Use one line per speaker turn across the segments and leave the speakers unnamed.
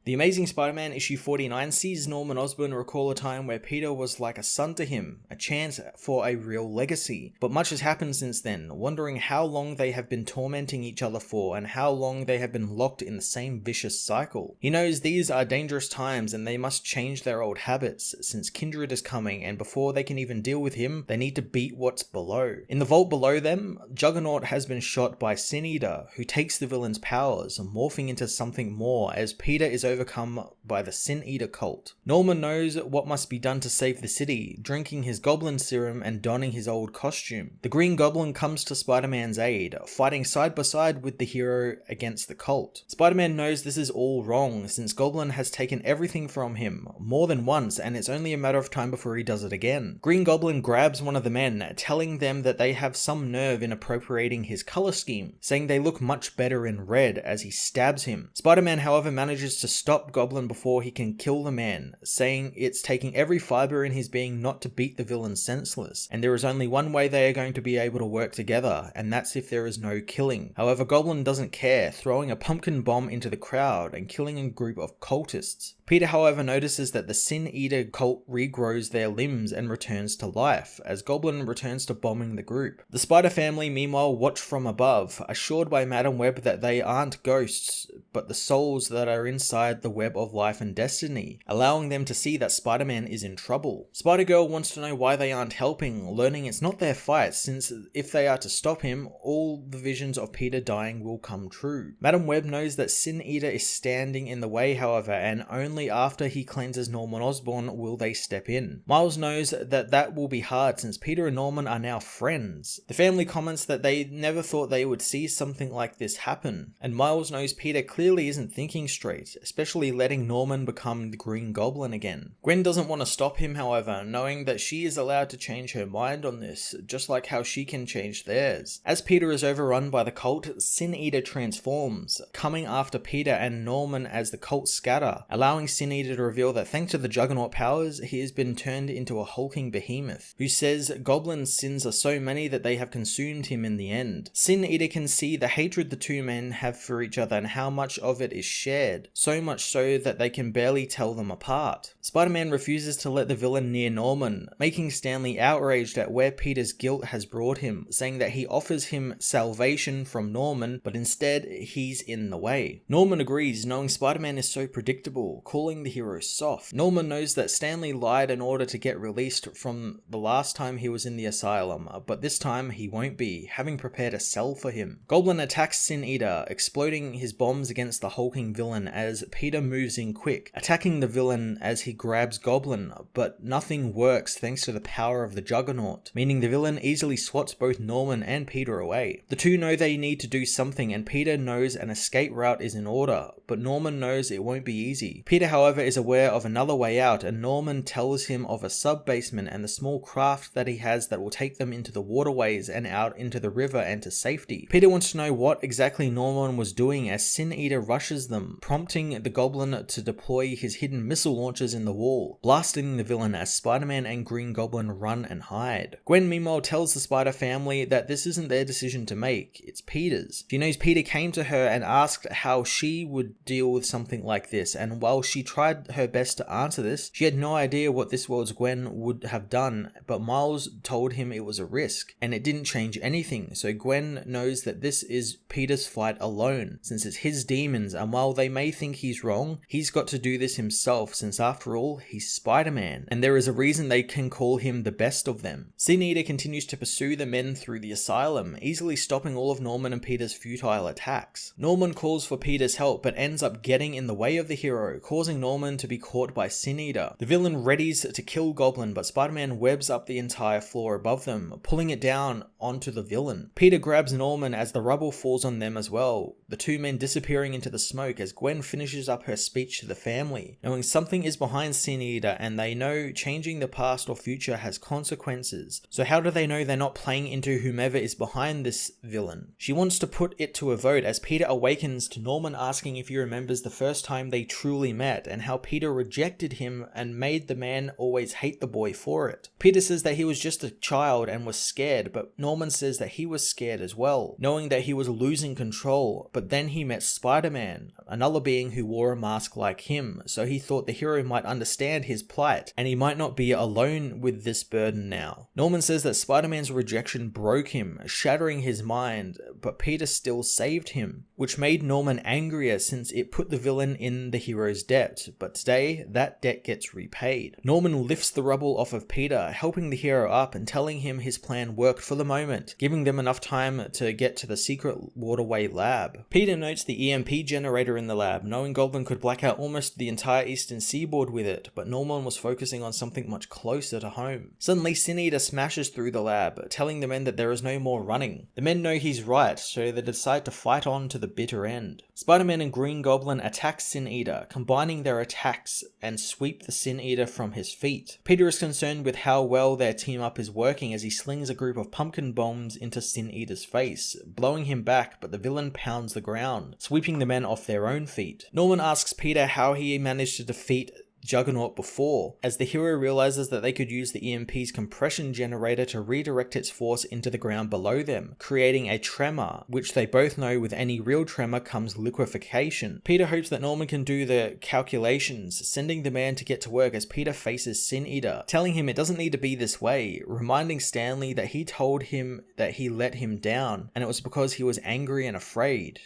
The Amazing Spider-Man issue 49 sees Norman Osborn recall a time where Peter was like a son to him, a chance for a real legacy. But much has happened since then, wondering how long they have been tormenting each other for and how long they have been locked in the same vicious cycle. He knows these are dangerous times and they must change their old habits, since Kindred is coming and before they can even deal with him, they need to beat what's below. In the vault below them, Juggernaut has been shot by Sin Eater, who takes the villain's powers, morphing into something more as Peter is overcome by the Sin Eater cult. Norman knows what must be done to save the city, drinking his goblin serum and donning his old costume. The Green Goblin comes to Spider-Man's aid, fighting side by side with the hero against the cult. Spider-Man knows this is all wrong, since Goblin has taken everything from him, more than once, and it's only a matter of time before he does it again. Green Goblin grabs one of the men, telling them that they have some nerve in appropriating his color scheme, saying they look much better in red as he stabs him. Spider-Man, however, manages to stop Goblin before he can kill the man, saying it's taking every fiber in his being not to beat the villain senseless, and there is only one way they are going to be able to work together, and that's if there is no killing. However, Goblin doesn't care, throwing a pumpkin bomb into the crowd and killing a group of cultists. Peter, however, notices that the Sin Eater cult regrows their limbs and returns to life, as Goblin returns to bombing the group. The Spider family, meanwhile, watch from above, assured by Madam Web that they aren't ghosts, but the souls that are inside the web of life and destiny, allowing them to see that Spider-Man is in trouble. Spider-Girl wants to know why they aren't helping, learning it's not their fight, since if they are to stop him, all the visions of Peter dying will come true. Madam Web knows that Sin Eater is standing in the way, however, and only after he cleanses Norman Osborn will they step in. Miles knows that that will be hard since Peter and Norman are now friends. The family comments that they never thought they would see something like this happen, and Miles knows Peter clearly isn't thinking straight, especially letting Norman become the Green Goblin again. Gwen doesn't want to stop him, however, knowing that she is allowed to change her mind on this, just like how she can change theirs. As Peter is overrun by the cult, Sin Eater transforms, coming after Peter and Norman as the cult scatter, allowing Sin Eater to reveal that thanks to the Juggernaut powers, he has been turned into a hulking behemoth, who says Goblin's sins are so many that they have consumed him in the end. Sin Eater can see the hatred the two men have for each other and how much of it is shared, so much so that they can barely tell them apart. Spider-Man refuses to let the villain near Norman, making Stanley outraged at where Peter's guilt has brought him, saying that he offers him salvation from Norman, but instead he's in the way. Norman agrees, knowing Spider-Man is so predictable, calling the hero soft. Norman knows that Stanley lied in order to get released from the last time he was in the asylum, but this time he won't be, having prepared a cell for him. Goblin attacks Sin Eater, exploding his bombs against the hulking villain as Peter moves in quick, attacking the villain as he grabs Goblin, but nothing works thanks to the power of the Juggernaut, meaning the villain easily swats both Norman and Peter away. The two know they need to do something, and Peter knows an escape route is in order, but Norman knows it won't be easy. Peter, however, is aware of another way out, and Norman tells him of a sub-basement and the small craft that he has that will take them into the waterways and out into the river and to safety. Peter wants to know what exactly Norman was doing as Sin Eater rushes them, prompting the Goblin to deploy his hidden missile launchers in the wall, blasting the villain as Spider-Man and Green Goblin run and hide. Gwen meanwhile tells the Spider family that this isn't their decision to make, it's Peter's. She knows Peter came to her and asked how she would deal with something like this, and while she tried her best to answer this, she had no idea what this world's Gwen would have done, but Miles told him it was a risk, and it didn't change anything, so Gwen knows that this is Peter's fight alone, since it's his demons, and while they may think he's wrong, he's got to do this himself, since after all, he's Spider-Man, and there is a reason they can call him the best of them. Sin Eater continues to pursue the men through the asylum, easily stopping all of Norman and Peter's futile attacks. Norman calls for Peter's help, but ends up getting in the way of the hero, causing Norman to be caught by Sin Eater. The villain readies to kill Goblin, but Spider-Man webs up the entire floor above them, pulling it down onto the villain. Peter grabs Norman as the rubble falls on them as well, the two men disappearing into the smoke as Gwen finishes up her speech to the family, knowing something is behind Sin Eater and they know changing the past or future has consequences. So how do they know they're not playing into whomever is behind this villain? She wants to put it to a vote as Peter awakens to Norman asking if he remembers the first time they truly met, met and how Peter rejected him and made the man always hate the boy for it. Peter says that he was just a child and was scared, but Norman says that he was scared as well, knowing that he was losing control. But then he met Spider-Man, another being who wore a mask like him, so he thought the hero might understand his plight and he might not be alone with this burden now. Norman says that Spider-Man's rejection broke him, shattering his mind, but Peter still saved him, which made Norman angrier since it put the villain in the hero's debt. But today, that debt gets repaid. Norman lifts the rubble off of Peter, helping the hero up and telling him his plan worked for the moment, giving them enough time to get to the secret waterway lab. Peter notes the EMP generator in the lab, knowing Goblin could black out almost the entire eastern seaboard with it, but Norman was focusing on something much closer to home. Suddenly, Sin Eater smashes through the lab, telling the men that there is no more running. The men know he's right, so they decide to fight on to the bitter end. Spider-Man and Green Goblin attack Sin Eater, combining their attacks and sweep the Sin Eater from his feet. Peter is concerned with how well their team up is working as he slings a group of pumpkin bombs into Sin Eater's face, blowing him back, but the villain pounds the ground, sweeping the men off their own feet. Norman asks Peter how he managed to defeat Juggernaut before, as the hero realizes that they could use the EMP's compression generator to redirect its force into the ground below them, creating a tremor, which they both know with any real tremor comes liquefaction. Peter hopes that Norman can do the calculations, sending the man to get to work as Peter faces Sin Eater, telling him it doesn't need to be this way, reminding Stanley that he told him that he let him down, and it was because he was angry and afraid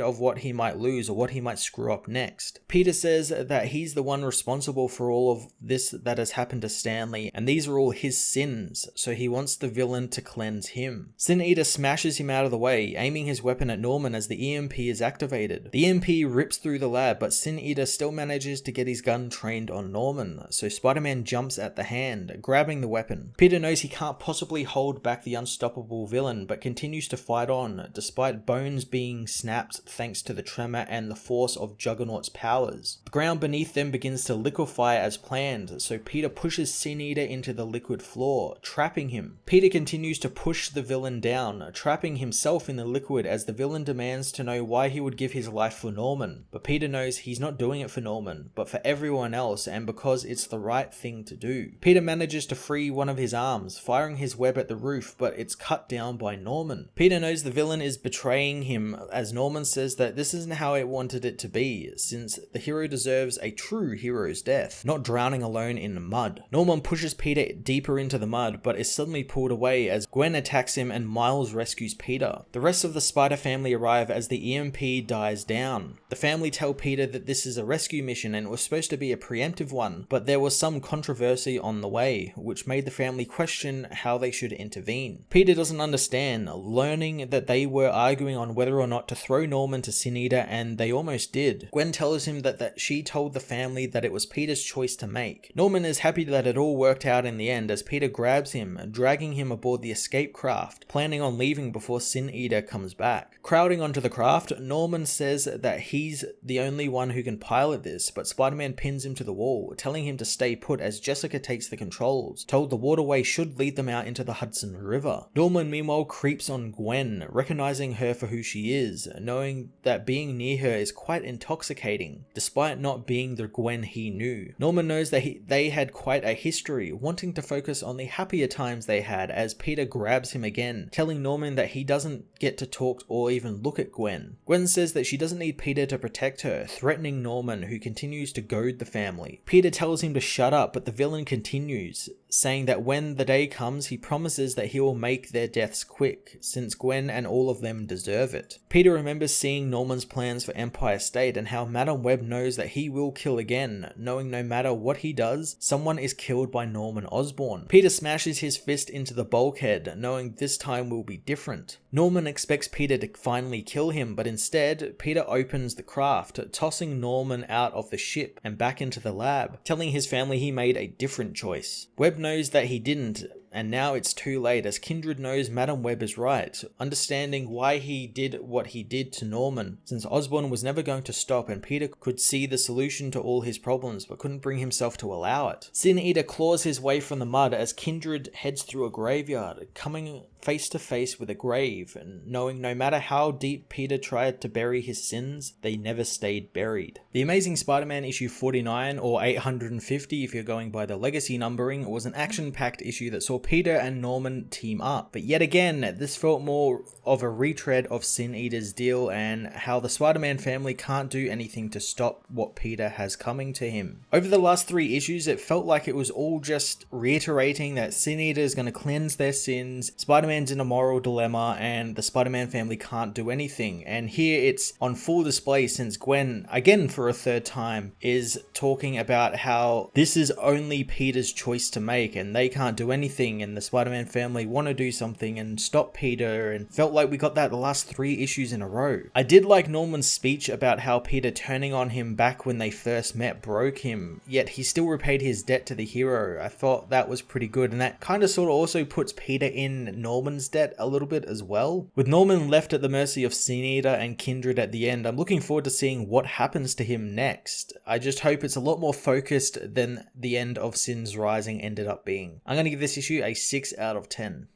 of what he might lose or what he might screw up next. Peter says that he's the one responsible for all of this that has happened to Stanley, and these are all his sins, so he wants the villain to cleanse him. Sin Eater smashes him out of the way, aiming his weapon at Norman as the EMP is activated. The EMP rips through the lab, but Sin Eater still manages to get his gun trained on Norman, so Spider-Man jumps at the hand, grabbing the weapon. Peter knows he can't possibly hold back the unstoppable villain, but continues to fight on, despite bones being snapped thanks to the tremor and the force of Juggernaut's powers. The ground beneath them begins to liquefy as planned, so Peter pushes Sin Eater into the liquid floor, trapping him. Peter continues to push the villain down, trapping himself in the liquid as the villain demands to know why he would give his life for Norman. But Peter knows he's not doing it for Norman, but for everyone else, and because it's the right thing to do. Peter manages to free one of his arms, firing his web at the roof, but it's cut down by Norman. Peter knows the villain is betraying him, as Norman says that this isn't how it wanted it to be, since the hero deserves a true hero's death, not drowning alone in the mud. Norman pushes Peter deeper into the mud, but is suddenly pulled away as Gwen attacks him and Miles rescues Peter. The rest of the Spider family arrive as the EMP dies down. The family tell Peter that this is a rescue mission and it was supposed to be a preemptive one, but there was some controversy on the way, which made the family question how they should intervene. Peter doesn't understand, learning that they were arguing on whether or not to throw Norman to Sin Eater, and they almost did. Gwen tells him that she told the family that it was Peter's choice to make. Norman is happy that it all worked out in the end as Peter grabs him, dragging him aboard the escape craft, planning on leaving before Sin Eater comes back. Crowding onto the craft, Norman says that he's the only one who can pilot this, but Spider-Man pins him to the wall, telling him to stay put as Jessica takes the controls, told the waterway should lead them out into the Hudson River. Norman meanwhile creeps on Gwen, recognizing her for who she is, knowing that being near her is quite intoxicating, despite not being the Gwen he knew. Norman knows that they had quite a history, wanting to focus on the happier times they had as Peter grabs him again, telling Norman that he doesn't get to talk or even look at Gwen. Gwen says that she doesn't need Peter to protect her, threatening Norman, who continues to goad the family. Peter tells him to shut up, but the villain continues, saying that when the day comes, he promises that he will make their deaths quick, since Gwen and all of them deserve it. Peter remembers seeing Norman's plans for Empire State and how Madam Web knows that he will kill again, knowing no matter what he does, someone is killed by Norman Osborn. Peter smashes his fist into the bulkhead, knowing this time will be different. Norman expects Peter to finally kill him, but instead, Peter opens the craft, tossing Norman out of the ship and back into the lab, telling his family he made a different choice. Webb knows that he didn't, and now it's too late, as Kindred knows Madame Web is right, understanding why he did what he did to Norman, since Osborn was never going to stop and Peter could see the solution to all his problems but couldn't bring himself to allow it. Sin Eater claws his way from the mud as Kindred heads through a graveyard, coming face to face with a grave, and knowing no matter how deep Peter tried to bury his sins, they never stayed buried. The Amazing Spider-Man issue 49, or 850 if you're going by the legacy numbering, was an action-packed issue that saw Peter and Norman team up. But yet again, this felt more of a retread of Sin Eater's deal and how the Spider-Man family can't do anything to stop what Peter has coming to him. Over the last 3 issues, it felt like it was all just reiterating that Sin Eater is going to cleanse their sins, Spider-Man's in a moral dilemma, and the Spider-Man family can't do anything. And here it's on full display since Gwen, again for a 3rd time, is talking about how this is only Peter's choice to make and they can't do anything, and the Spider-Man family want to do something and stop Peter, and felt like we got that the last 3 issues in a row. I did like Norman's speech about how Peter turning on him back when they first met broke him, yet he still repaid his debt to the hero. I thought that was pretty good, and that kind of sort of also puts Peter in Norman's debt a little bit as well. With Norman left at the mercy of Sin Eater and Kindred at the end, I'm looking forward to seeing what happens to him next. I just hope it's a lot more focused than the end of Sins Rising ended up being. I'm going to give this issue a 6 out of 10.